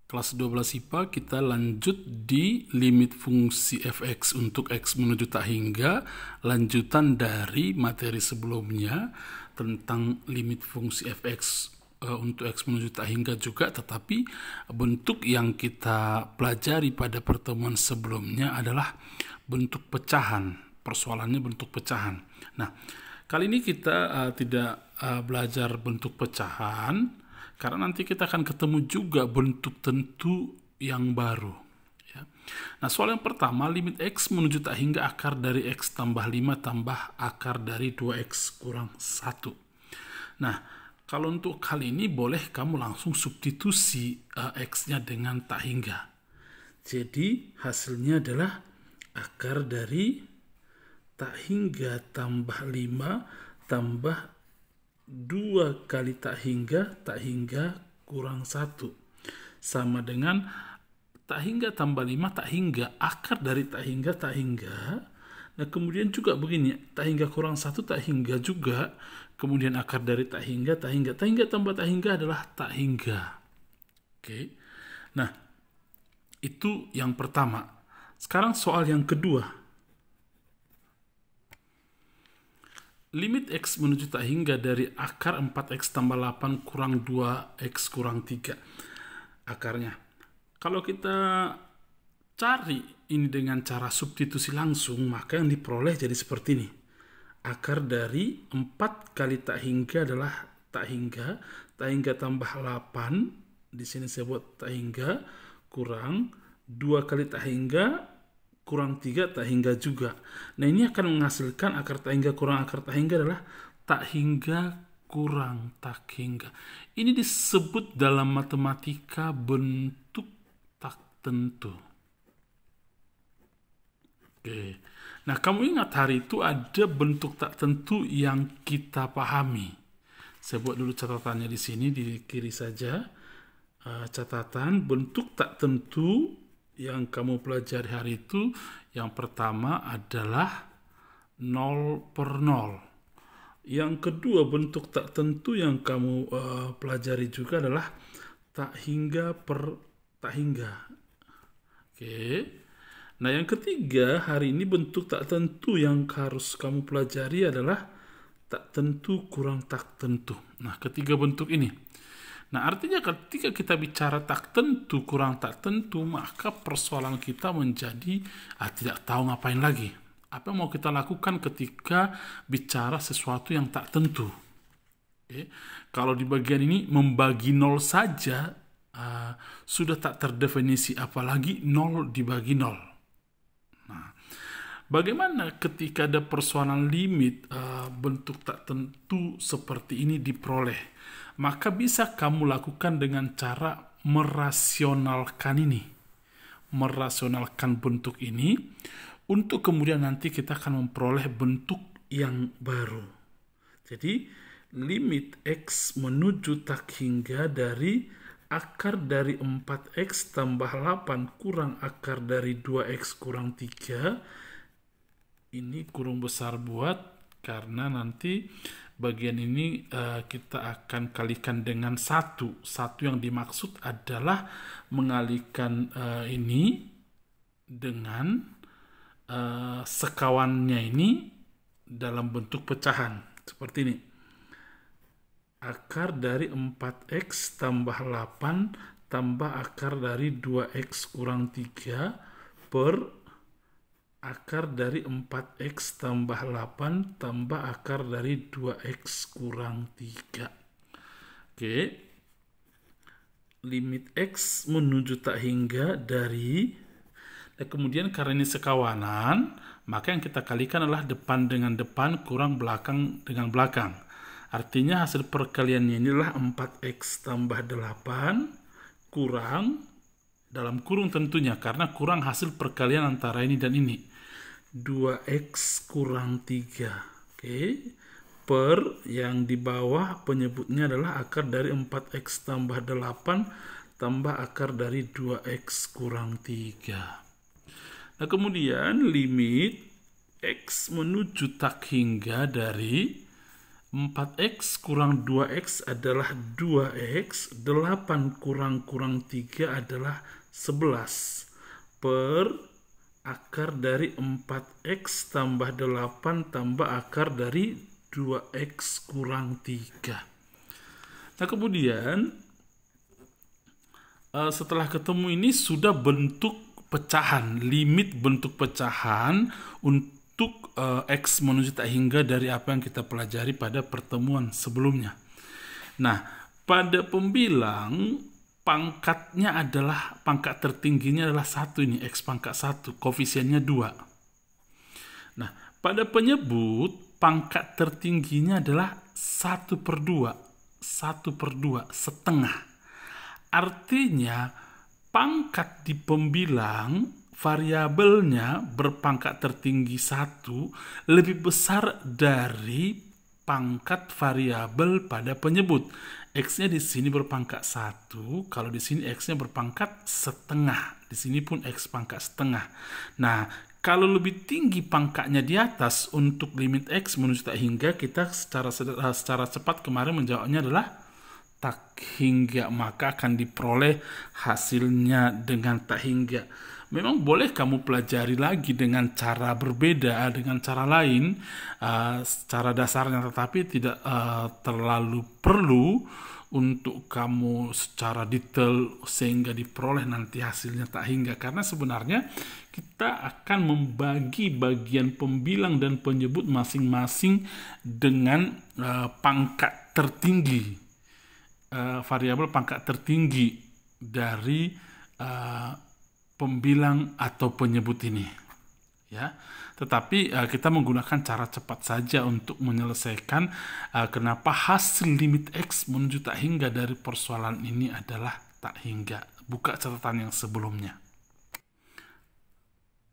Kelas 12 IPA kita lanjut di limit fungsi fx untuk x menuju tak hingga, lanjutan dari materi sebelumnya tentang limit fungsi fx untuk x menuju tak hingga juga, tetapi bentuk yang kita pelajari pada pertemuan sebelumnya adalah bentuk pecahan. Persoalannya bentuk pecahan. Nah, kali ini kita tidak belajar bentuk pecahan, karena nanti kita akan ketemu juga bentuk tentu yang baru. Ya. Nah, soal yang pertama, limit x menuju tak hingga akar dari x tambah 5 tambah akar dari 2x kurang 1. Nah, kalau untuk kali ini boleh kamu langsung substitusi x-nya dengan tak hingga. Jadi, hasilnya adalah akar dari tak hingga tambah 5 tambah 2 kali tak hingga kurang 1 sama dengan tak hingga tambah 5 tak hingga, akar dari tak hingga. Nah, kemudian juga begini, tak hingga kurang 1 tak hingga juga, kemudian akar dari tak hingga tambah tak hingga adalah tak hingga. Oke. Nah, itu yang pertama. Sekarang soal yang kedua. Limit x menuju tak hingga dari akar 4x tambah 8 kurang 2x kurang 3. Akarnya. Kalau kita cari ini dengan cara substitusi langsung, maka yang diperoleh jadi seperti ini. Akar dari 4 kali tak hingga adalah tak hingga tambah 8, di sini saya buat tak hingga, kurang 2 kali tak hingga, kurang 3 tak hingga juga. Nah, ini akan menghasilkan akar tak hingga kurang akar tak hingga adalah tak hingga kurang tak hingga. Ini disebut dalam matematika bentuk tak tentu. Oke. Nah, kamu ingat hari itu ada bentuk tak tentu yang kita pahami. Saya buat dulu catatannya di sini, di kiri saja. Catatan bentuk tak tentu yang kamu pelajari hari itu, yang pertama adalah 0 per 0. Yang kedua, bentuk tak tentu yang kamu pelajari juga adalah tak hingga per tak hingga. Oke. Nah, yang ketiga, hari ini bentuk tak tentu yang harus kamu pelajari adalah tak tentu kurang tak tentu. Nah, ketiga bentuk ini. Nah, artinya ketika kita bicara tak tentu kurang tak tentu, maka persoalan kita menjadi tidak tahu ngapain lagi. Apa yang mau kita lakukan ketika bicara sesuatu yang tak tentu? Oke. Kalau di bagian ini membagi 0 saja sudah tak terdefinisi, apalagi 0 dibagi 0. Nah, bagaimana ketika ada persoalan limit bentuk tak tentu seperti ini diperoleh? Maka bisa kamu lakukan dengan cara merasionalkan ini. Merasionalkan bentuk ini untuk kemudian nanti kita akan memperoleh bentuk yang baru. Jadi, limit x menuju tak hingga dari akar dari 4x tambah 8 kurang akar dari 2x kurang 3. Ini kurung besar buat, karena nanti bagian ini kita akan kalikan dengan 1. 1 yang dimaksud adalah mengalihkan ini dengan sekawannya ini dalam bentuk pecahan. Seperti ini. Akar dari 4x tambah 8 tambah akar dari 2x kurang 3 per akar dari 4x tambah 8 tambah akar dari 2x kurang 3. Oke. Limit x menuju tak hingga dari, dan kemudian karena ini sekawanan, maka yang kita kalikan adalah depan dengan depan kurang belakang dengan belakang. Artinya hasil perkaliannya ini adalah 4x tambah 8 kurang, dalam kurung tentunya, karena kurang hasil perkalian antara ini dan ini, 2x kurang 3. Oke. Per yang di bawah penyebutnya adalah akar dari 4x tambah 8 tambah akar dari 2x kurang 3. Nah, kemudian limit x menuju tak hingga dari 4x kurang 2x adalah 2x, 8 kurang 3 adalah 11, per akar dari 4x tambah 8 tambah akar dari 2x kurang 3. Nah kemudian setelah ketemu ini sudah bentuk pecahan, limit bentuk pecahan untuk X menuju tak hingga dari apa yang kita pelajari pada pertemuan sebelumnya. Nah, pada pembilang pangkat tertingginya adalah 1 ini, X pangkat 1, koefisiennya 2. Nah, pada penyebut pangkat tertingginya adalah 1/2, setengah. Artinya pangkat di pembilang variabelnya berpangkat tertinggi 1 lebih besar dari pangkat variabel pada penyebut. X-nya di sini berpangkat 1, kalau di sini X-nya berpangkat setengah. Di sini pun X pangkat setengah. Nah, kalau lebih tinggi pangkatnya di atas untuk limit X menuju tak hingga, kita secara cepat kemarin menjawabnya adalah tak hingga, maka akan diperoleh hasilnya dengan tak hingga. Memang boleh kamu pelajari lagi dengan cara berbeda, dengan cara lain, secara dasarnya, tetapi tidak terlalu perlu untuk kamu secara detail sehingga diperoleh nanti hasilnya tak hingga. Karena sebenarnya kita akan membagi bagian pembilang dan penyebut masing-masing dengan pangkat tertinggi, variabel pangkat tertinggi dari pembilang atau penyebut ini, ya. Tetapi kita menggunakan cara cepat saja untuk menyelesaikan kenapa hasil limit X menuju tak hingga dari persoalan ini adalah tak hingga. Buka catatan yang sebelumnya.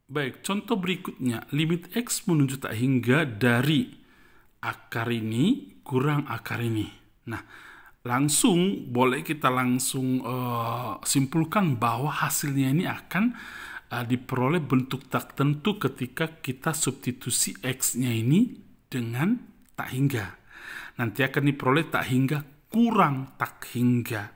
Baik, contoh berikutnya, limit X menuju tak hingga dari akar ini kurang akar ini. Nah, boleh kita langsung simpulkan bahwa hasilnya ini akan diperoleh bentuk tak tentu ketika kita substitusi X-nya ini dengan tak hingga. Nanti akan diperoleh tak hingga kurang tak hingga.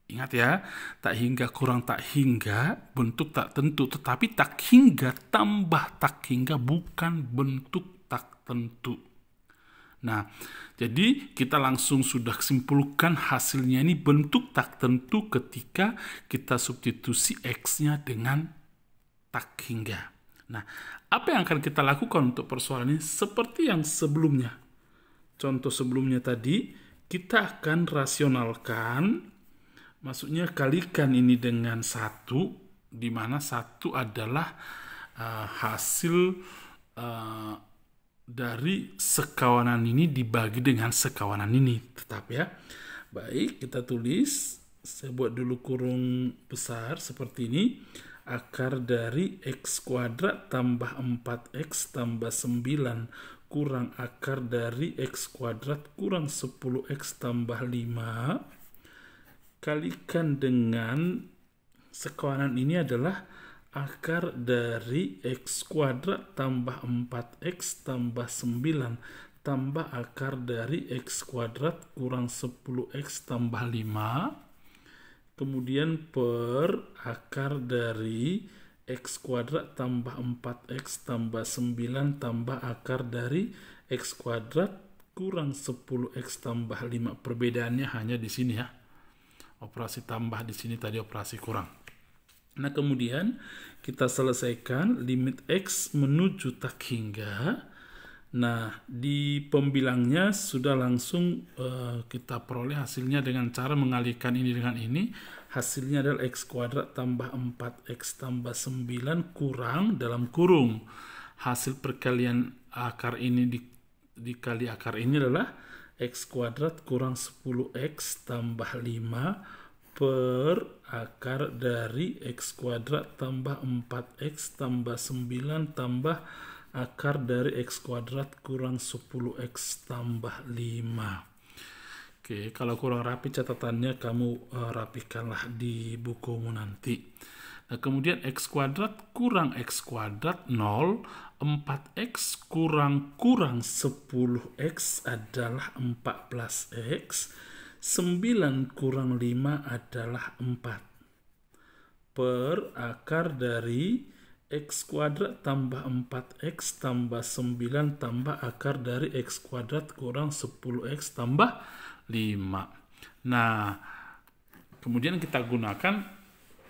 Ingat ya, tak hingga kurang tak hingga bentuk tak tentu, tetapi tak hingga tambah tak hingga bukan bentuk tak tentu. Nah, jadi kita langsung sudah simpulkan hasilnya ini bentuk tak tentu ketika kita substitusi X-nya dengan tak hingga. Nah, apa yang akan kita lakukan untuk persoalan ini? Seperti yang sebelumnya. Contoh sebelumnya tadi, kita akan rasionalkan, maksudnya kalikan ini dengan 1, di mana 1 adalah hasil dari sekawanan ini dibagi dengan sekawanan ini. Tetap ya. Baik, kita tulis. Saya buat dulu kurung besar seperti ini. Akar dari X kuadrat tambah 4X tambah 9 kurang akar dari X kuadrat kurang 10X tambah 5. Kalikan dengan sekawanan ini adalah akar dari X kuadrat tambah 4X tambah 9 tambah akar dari X kuadrat kurang 10X tambah 5, kemudian per akar dari X kuadrat tambah 4X tambah 9 tambah akar dari X kuadrat kurang 10X tambah 5. Perbedaannya hanya di sini ya. Operasi tambah di sini tadi operasi kurang. Nah, kemudian kita selesaikan limit X menuju tak hingga. Nah, di pembilangnya sudah langsung kita peroleh hasilnya dengan cara mengalihkan ini dengan ini. Hasilnya adalah X kuadrat tambah 4X tambah 9 kurang dalam kurung. Hasil perkalian akar ini dikali akar ini adalah X kuadrat kurang 10X tambah 5 per akar dari X kuadrat tambah 4X tambah 9 tambah akar dari X kuadrat kurang 10X tambah 5. Oke, kalau kurang rapi catatannya kamu rapikanlah di bukumu nanti. Nah, kemudian X kuadrat kurang X kuadrat 0, 4X kurang 10X adalah 14X, 9 kurang 5 adalah 4. Per akar dari X kuadrat tambah 4X tambah 9 tambah akar dari X kuadrat kurang 10X tambah 5. Nah, kemudian kita gunakan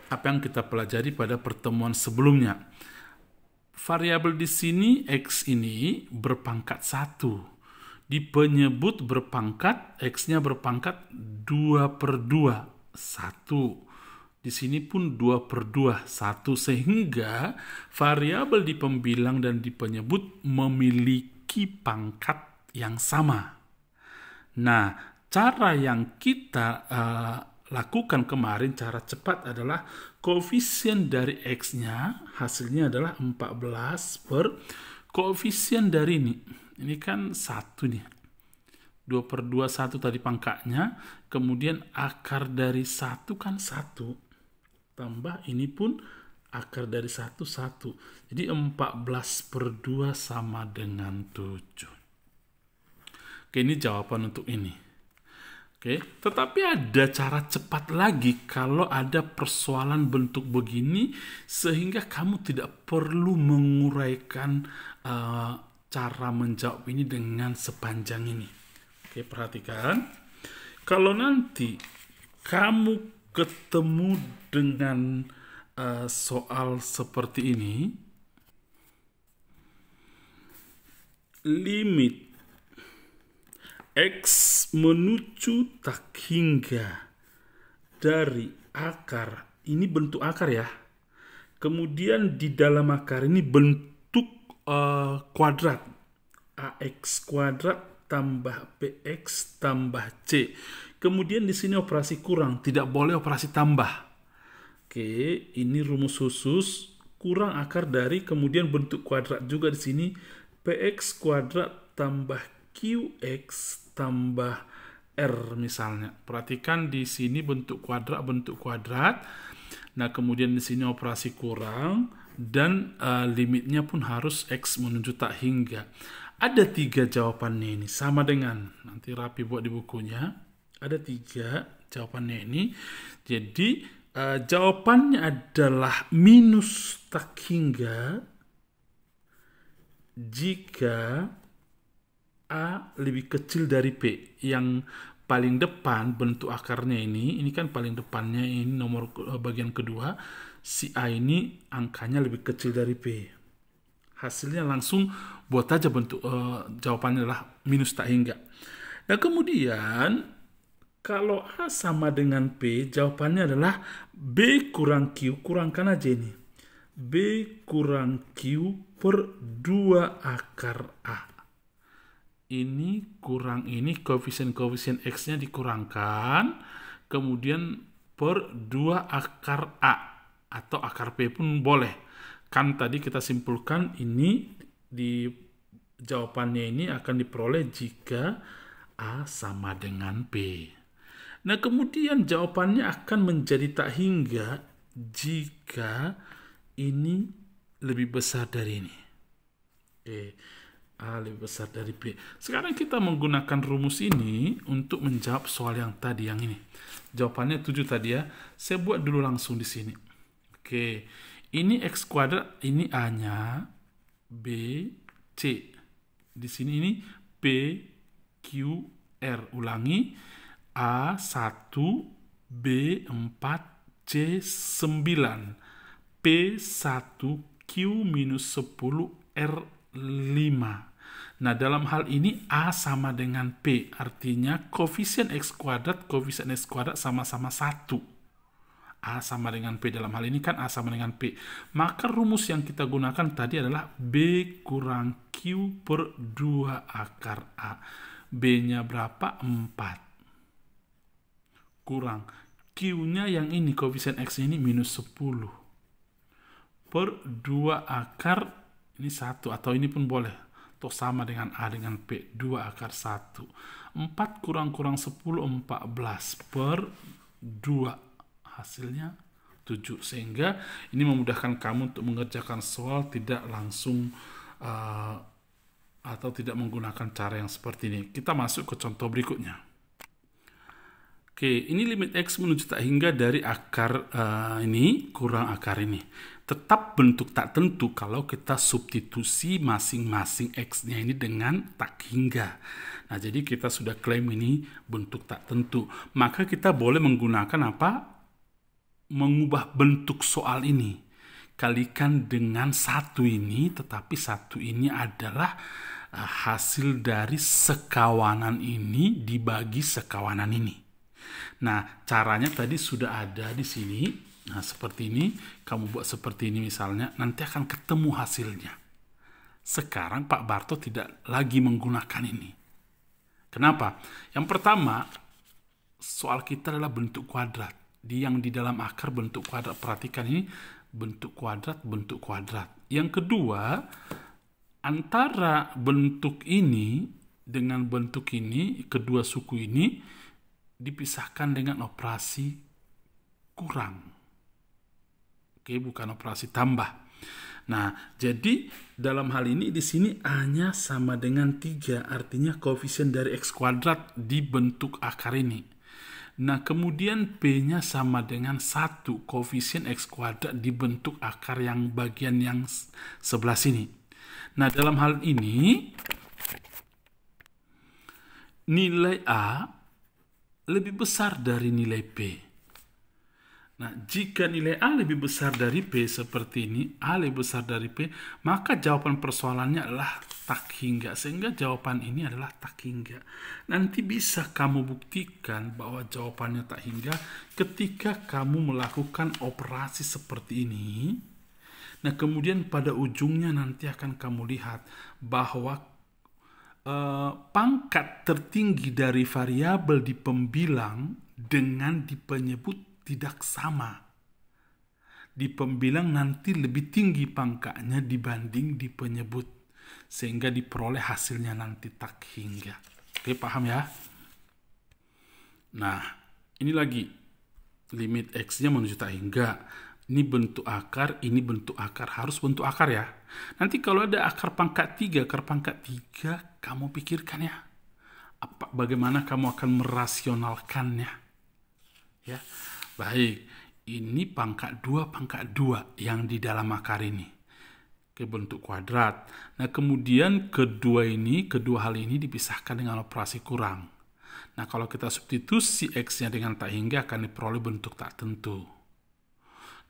apa yang kita pelajari pada pertemuan sebelumnya. Variabel di sini X ini berpangkat 1. Di penyebut berpangkat, X-nya berpangkat 2/2, 1. Di sini pun 2/2, 1. Sehingga variabel di pembilang dan di penyebut memiliki pangkat yang sama. Nah, cara yang kita lakukan kemarin, cara cepat adalah koefisien dari X-nya, hasilnya adalah 14 per koefisien dari ini kan 1 nih. 2/2, 1 tadi pangkatnya, kemudian akar dari 1 kan 1, tambah ini pun akar dari 1, 1. Jadi 14/2 sama dengan 7. Oke, ini jawaban untuk ini. Oke, tetapi ada cara cepat lagi kalau ada persoalan bentuk begini sehingga kamu tidak perlu menguraikan cara menjawab ini dengan sepanjang ini. Oke, perhatikan. Kalau nanti kamu ketemu dengan soal seperti ini, limit X menuju tak hingga dari akar, ini bentuk akar ya. Kemudian di dalam akar ini bentuk kuadrat, AX kuadrat tambah BX tambah C. Kemudian di sini operasi kurang, tidak boleh operasi tambah. Oke, ini rumus khusus, kurang akar dari, kemudian bentuk kuadrat juga di sini, PX kuadrat tambah QX tambah R misalnya. Perhatikan di sini bentuk kuadrat. Nah, kemudian di sini operasi kurang dan limitnya pun harus X menuju tak hingga. Ada 3 jawabannya ini, sama dengan, nanti rapi buat di bukunya. Ada 3 jawabannya ini. Jadi jawabannya adalah minus tak hingga jika A lebih kecil dari P. Yang paling depan bentuk akarnya ini kan paling depannya, ini nomor bagian kedua, si A ini angkanya lebih kecil dari P. Hasilnya langsung buat aja bentuk jawabannya adalah minus tak hingga. Nah, kemudian kalau A sama dengan P, jawabannya adalah B kurang Q, kurangkan aja ini. B kurang Q per 2 akar A. Ini kurang ini, koefisien X-nya dikurangkan, kemudian per 2 akar A, atau akar P pun boleh. Kan tadi kita simpulkan ini di jawabannya ini akan diperoleh jika A sama dengan P. Nah, kemudian jawabannya akan menjadi tak hingga jika ini lebih besar dari ini. A lebih besar dari B. Sekarang kita menggunakan rumus ini untuk menjawab soal yang tadi, yang ini. Jawabannya 7 tadi ya. Saya buat dulu langsung di sini. Oke, ini X kuadrat, ini A-nya, B, C. Di sini ini P, Q, R. Ulangi, A1, B4, C9, P1, Q-10, R5. Nah, dalam hal ini A sama dengan P, artinya koefisien X kuadrat, sama-sama 1. A sama dengan P, dalam hal ini kan A sama dengan P. Maka rumus yang kita gunakan tadi adalah B kurang Q per 2 akar A. B-nya berapa? 4. Kurang. Q-nya yang ini, koefisien X ini minus 10. Per 2 akar, ini 1, atau ini pun boleh. Atau sama dengan A dengan P, 2 akar 1. 4 kurang 10, 14 per 2. Hasilnya 7. Sehingga ini memudahkan kamu untuk mengerjakan soal tidak langsung atau tidak menggunakan cara yang seperti ini. Kita masuk ke contoh berikutnya. Oke, ini limit X menuju tak hingga dari akar ini kurang akar ini. Tetap bentuk tak tentu kalau kita substitusi masing-masing X-nya ini dengan tak hingga. Nah, jadi kita sudah klaim ini bentuk tak tentu. Maka kita boleh menggunakan apa? Mengubah bentuk soal ini. Kalikan dengan satu ini, tetapi satu ini adalah hasil dari sekawanan ini dibagi sekawanan ini. Nah, caranya tadi sudah ada di sini. Nah, seperti ini, kamu buat seperti ini misalnya, nanti akan ketemu hasilnya. Sekarang Pak Barto tidak lagi menggunakan ini. Kenapa? Yang pertama, soal kita adalah bentuk kuadrat. Yang di dalam akar bentuk kuadrat. Perhatikan ini, bentuk kuadrat, bentuk kuadrat. Yang kedua, antara bentuk ini dengan bentuk ini, kedua suku ini, dipisahkan dengan operasi kurang. Oke, bukan operasi tambah. Nah, jadi dalam hal ini di sini A-nya sama dengan 3, artinya koefisien dari X kuadrat di bentuk akar ini. Nah, kemudian P-nya sama dengan 1, koefisien X kuadrat di bentuk akar yang bagian yang sebelah sini. Nah, dalam hal ini, nilai A lebih besar dari nilai P. Nah, jika nilai A lebih besar dari P seperti ini, A lebih besar dari P, maka jawaban persoalannya adalah tak hingga. Sehingga jawaban ini adalah tak hingga. Nanti bisa kamu buktikan bahwa jawabannya tak hingga ketika kamu melakukan operasi seperti ini. Nah, kemudian pada ujungnya nanti akan kamu lihat bahwa pangkat tertinggi dari variabel di pembilang dengan di penyebut tidak sama. Di pembilang nanti lebih tinggi pangkatnya dibanding di penyebut, sehingga diperoleh hasilnya nanti tak hingga. Oke, paham ya? Nah, ini lagi limit X-nya menuju tak hingga. Ini bentuk akar, ini bentuk akar. Harus bentuk akar ya. Nanti kalau ada akar pangkat 3, kamu pikirkan ya. Bagaimana kamu akan merasionalkannya. Ya. Baik, ini pangkat 2 yang di dalam akar ini. Ke bentuk kuadrat. Nah, kemudian kedua hal ini dipisahkan dengan operasi kurang. Nah, kalau kita substitusi X-nya dengan tak hingga akan diperoleh bentuk tak tentu.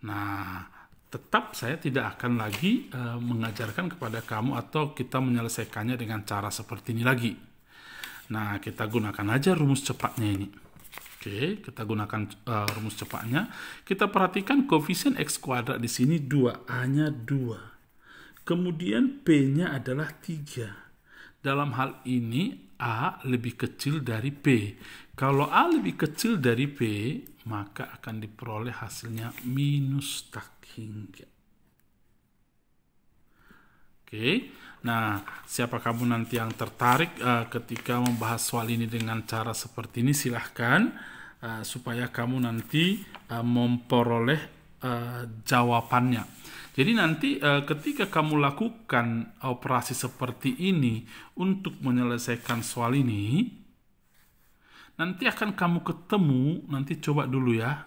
Nah, tetap saya tidak akan lagi mengajarkan kepada kamu atau kita menyelesaikannya dengan cara seperti ini lagi. Nah, kita gunakan aja rumus cepatnya ini. Oke, kita gunakan rumus cepatnya. Kita perhatikan koefisien X kuadrat di sini 2, A-nya 2. Kemudian P-nya adalah 3. Dalam hal ini A lebih kecil dari P. Kalau A lebih kecil dari P, maka akan diperoleh hasilnya minus tak hingga. Oke, nah siapa kamu nanti yang tertarik ketika membahas soal ini dengan cara seperti ini, silahkan supaya kamu nanti memperoleh jawabannya. Jadi nanti ketika kamu lakukan operasi seperti ini untuk menyelesaikan soal ini, nanti akan kamu ketemu, nanti coba dulu ya,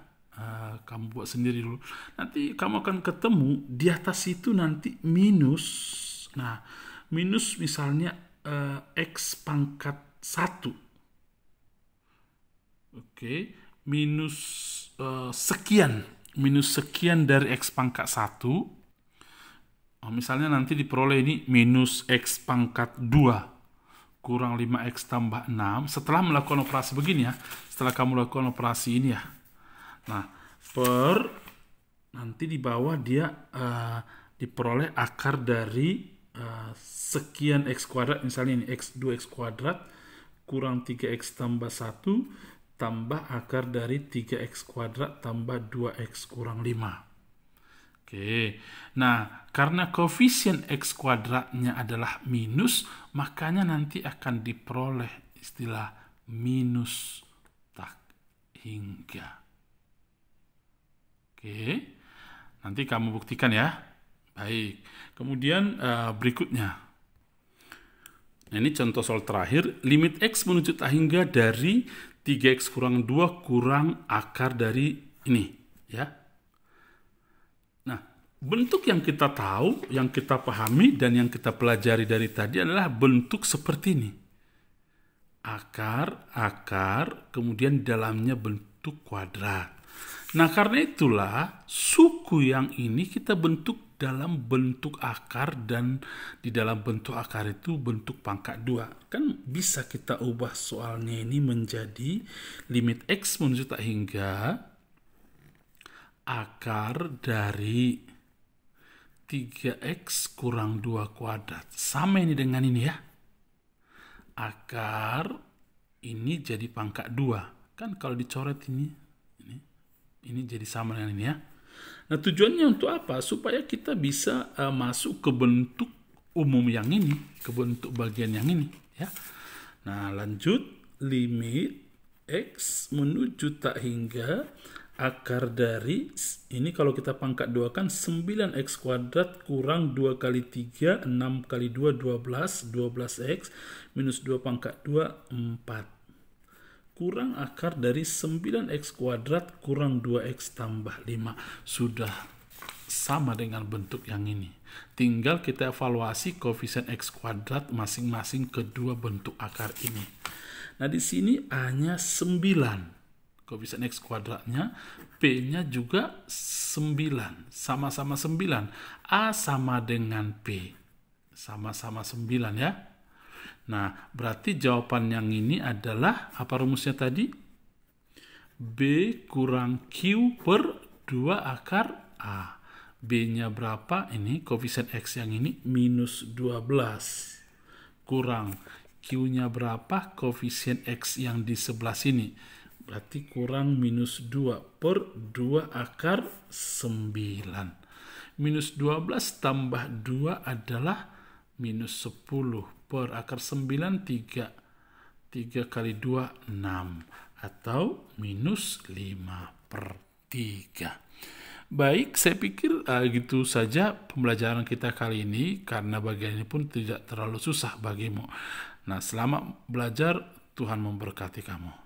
kamu buat sendiri dulu. Nanti kamu akan ketemu di atas itu nanti minus. Nah, minus misalnya X pangkat 1. Oke, minus sekian dari X pangkat 1. Misalnya nanti diperoleh ini minus X pangkat 2 kurang 5X tambah 6. Setelah melakukan operasi begini ya, setelah kamu lakukan operasi ini ya. Nah, nanti di bawah dia diperoleh akar dari sekian X kuadrat, misalnya ini X2X kuadrat kurang 3X tambah 1 tambah akar dari 3X kuadrat tambah 2X kurang 5. Oke, nah karena koefisien X kuadratnya adalah minus, makanya nanti akan diperoleh istilah minus tak hingga. Oke. Oke, nanti kamu buktikan ya. Baik, kemudian berikutnya. Nah, ini contoh soal terakhir. Limit X menuju tak hingga dari 3X kurang 2 kurang akar dari ini. Ya. Nah, bentuk yang kita tahu, yang kita pahami, dan yang kita pelajari dari tadi adalah bentuk seperti ini. Akar, kemudian dalamnya bentuk kuadrat. Nah, karena itulah suku yang ini kita bentuk dalam bentuk akar, dan di dalam bentuk akar itu bentuk pangkat 2. Kan bisa kita ubah soalnya ini menjadi limit X menuju tak hingga akar dari 3X kurang 2 kuadrat. Sama ini dengan ini ya. Akar ini jadi pangkat 2. Kan kalau dicoret ini jadi sama dengan ini ya. Nah, tujuannya untuk apa? Supaya kita bisa masuk ke bentuk umum yang ini, ke bentuk bagian yang ini ya. Nah, lanjut, limit X menuju tak hingga akar dari, ini kalau kita pangkat 2 kan 9X kuadrat kurang 2 kali 3, 6 kali 2, 12, 12X minus 2 pangkat 2, 4. Kurang akar dari 9X kuadrat kurang 2X tambah 5. Sudah sama dengan bentuk yang ini. Tinggal kita evaluasi koefisien X kuadrat masing-masing kedua bentuk akar ini. Nah, di sini A-nya 9. Koefisien X kuadratnya, P-nya juga 9. Sama-sama 9. A sama dengan P. Sama-sama 9 ya. Nah, berarti jawaban yang ini adalah, apa rumusnya tadi? B kurang Q per 2 akar A. B-nya berapa? Ini koefisien X yang ini minus 12. Kurang Q-nya berapa? Koefisien X yang di sebelah sini. Berarti kurang minus 2 per 2 akar 9. Minus 12 tambah 2 adalah minus 10. Per akar 9, 3 kali 2, 6. Atau minus 5/3. Baik, saya pikir gitu saja pembelajaran kita kali ini, karena bagian ini pun tidak terlalu susah bagimu. Nah, selamat belajar, Tuhan memberkati kamu.